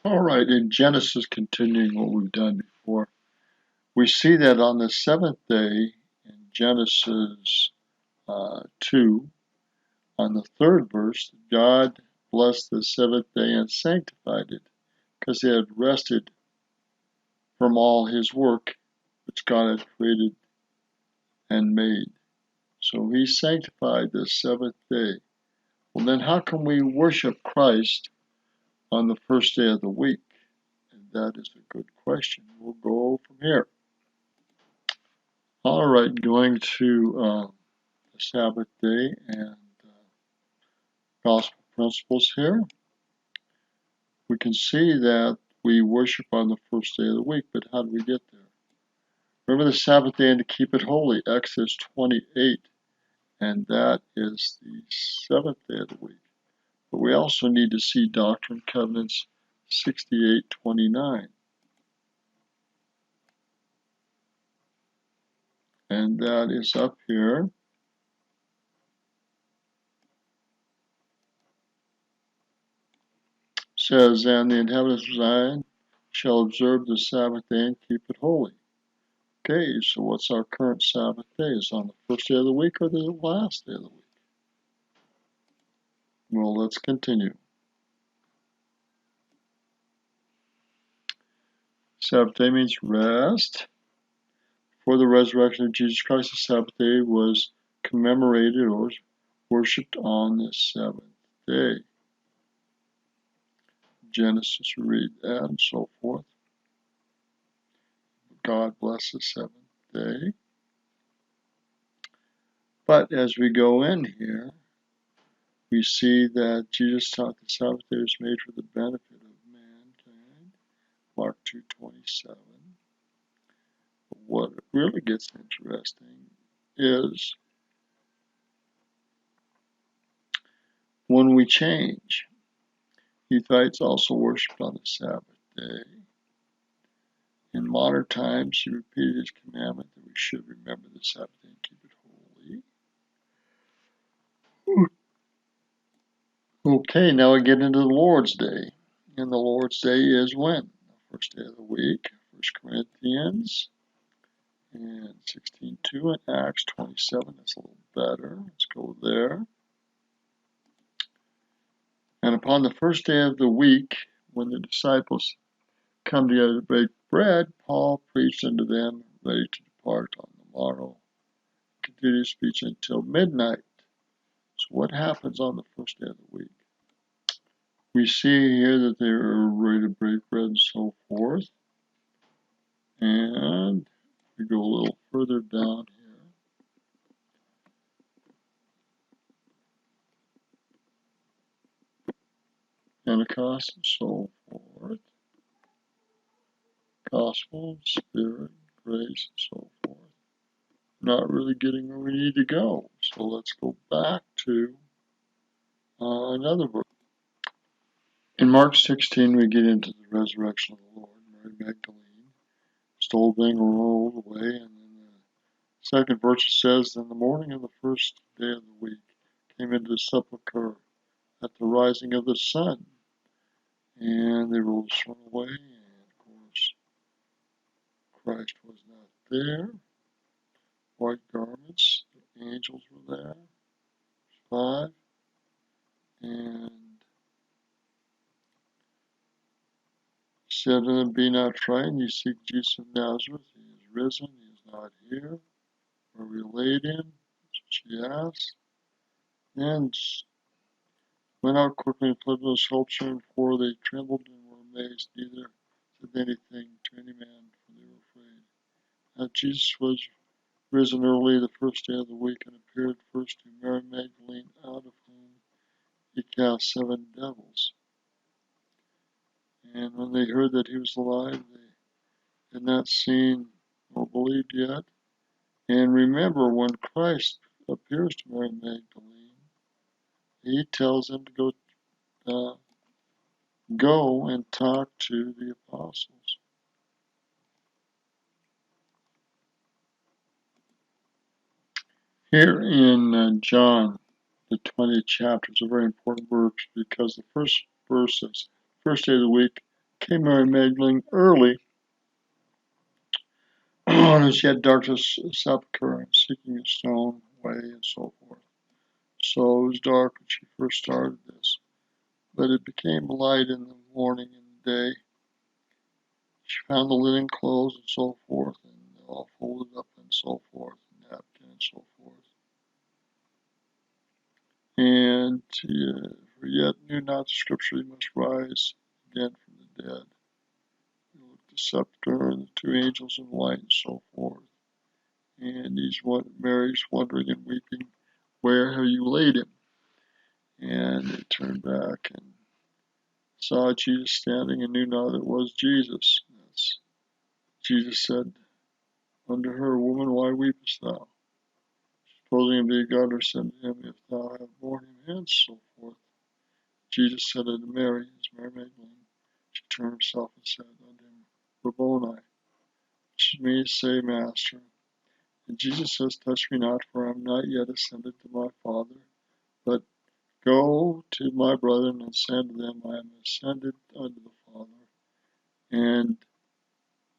All right, in Genesis, continuing what we've done before, we see that on the seventh day in Genesis 2, on the third verse, God blessed the seventh day and sanctified it because he had rested from all his work which God had created and made. So he sanctified the seventh day. Well, then how can we worship Christ on the first day of the week? And that is a good question. We'll go from here. All right, going to the Sabbath day and gospel principles here. We can see that we worship on the first day of the week, but how do we get there? Remember the Sabbath day and to keep it holy, Exodus 28, and that is the seventh day of the week. But we also need to see Doctrine and Covenants 68:29. And that is up here. It says, and the inhabitants of Zion shall observe the Sabbath day and keep it holy. Okay, so what's our current Sabbath day? Is it on the first day of the week or the last day of the week? Well, let's continue. Sabbath day means rest. For the resurrection of Jesus Christ, the Sabbath day was commemorated or worshipped on the seventh day. Genesis, read that and so forth. God bless the seventh day. But as we go in here, we see that Jesus taught the Sabbath day was made for the benefit of mankind. Mark 2:27. But what really gets interesting is when we change. Hittites also worshipped on the Sabbath day. In modern times, he repeated his commandment that we should remember the Sabbath day and keep it holy. Okay, now we get into the Lord's Day. And the Lord's Day is when? The first day of the week, 1 Corinthians and 16:2 and Acts 27. That's a little better. Let's go there. And upon the first day of the week, when the disciples come together to break bread, Paul preached unto them, ready to depart on the morrow. Continued his speech until midnight. So what happens on the first day of the week? We see here that they are ready to break bread and so forth. And we go a little further down here. Pentecost and so forth. Gospel, Spirit, grace, and so forth. Not really getting where we need to go. So let's go back to another verse. In Mark 16, we get into the resurrection of the Lord. Mary Magdalene stole the thing, rolled away, and then the second verse says, in the morning of the first day of the week, came into the sepulchre at the rising of the sun. And they rolled the stone away, and of course, Christ was not there. White garments, the angels were there. 5. And said unto them, be not frightened, ye seek Jesus of Nazareth. He is risen, he is not here. Where we laid him, she asked. And went out quickly and fled to the sepulchre, and for they trembled and were amazed, neither said anything to any man, for they were afraid. Now Jesus was risen early the first day of the week, and appeared first to Mary Magdalene, out of whom he cast 7 devils. And when they heard that he was alive, they had not seen or believed yet. And remember, when Christ appears to Mary Magdalene, he tells them to go and talk to the apostles. Here in John, the 20th chapter, is a very important verse because the first verse says, first day of the week, came Mary Magdalene early, and she had darkness sepulchre, seeking a stone away, and so forth. So it was dark when she first started this, but it became light in the morning and the day. She found the linen clothes and so forth, and all folded up and so forth, and napkin and so forth. And for yet knew not the scripture, he must rise again from the dead. He looked at the scepter and the two angels in white and so forth. And Mary's wondering and weeping, where have you laid him? And they turned back and saw Jesus standing and knew not it was Jesus. Jesus said unto her, Woman, why weepest thou? Supposing him to be God, or said to him, If thou have borne him hence, so forth. Jesus said unto Mary, as Mary Magdalene, she turned herself and said unto him, Rabboni, which means say, Master. And Jesus says, Touch me not, for I am not yet ascended to my Father, but go to my brethren and say unto them, I am ascended unto the Father and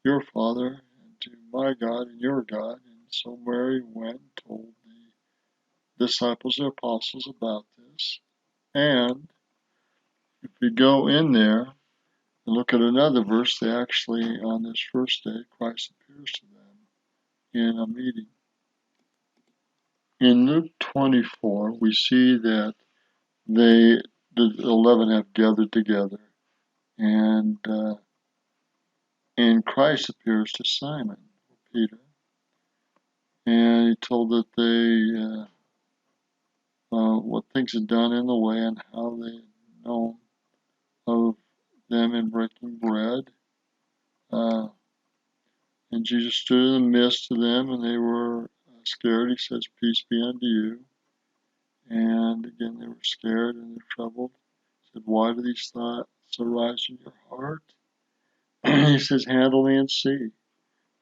your Father, and to my God and your God. And so Mary went and told the disciples and apostles about this. And if we go in there and look at another verse, they actually, on this first day, Christ appears to them in a meeting. In Luke 24, we see that the 11 have gathered together, and Christ appears to Simon, Peter, and he told that they what things had done in the way and how they had known of them in breaking bread. And Jesus stood in the midst of them, and they were scared. He says, Peace be unto you. And again, they were scared and they're troubled. He said, Why do these thoughts arise in your heart? He says, Handle me and see.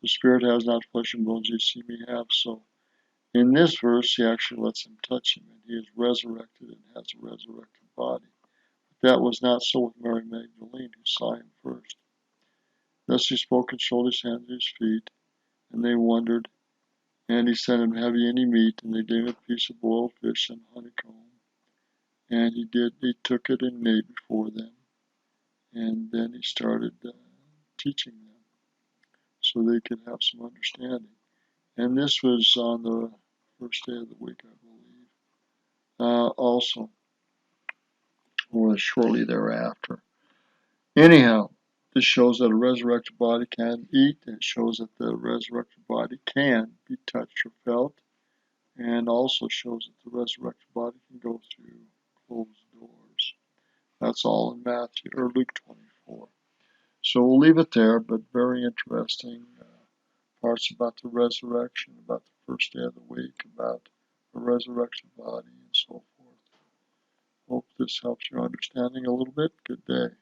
The spirit has not flesh and bones, you see me have. So in this verse, he actually lets him touch him, and he is resurrected and has a resurrected body. But that was not so with Mary Magdalene, who saw him first. Thus he spoke and showed his hands and his feet, and they wondered. And he said, Have ye any meat? And they gave him a piece of boiled fish and honeycomb. And he took it and ate before them. And then he started teaching them so they could have some understanding. And this was on the first day of the week, I believe, also, or shortly thereafter. Anyhow, this shows that a resurrected body can eat, and it shows that the resurrected body can be touched or felt, and also shows that the resurrected body can go through closed doors. That's all in Matthew or Luke 24. So we'll leave it there, but very interesting parts about the resurrection, about the first day of the week, about the resurrection body, and so forth. Hope this helps your understanding a little bit. Good day.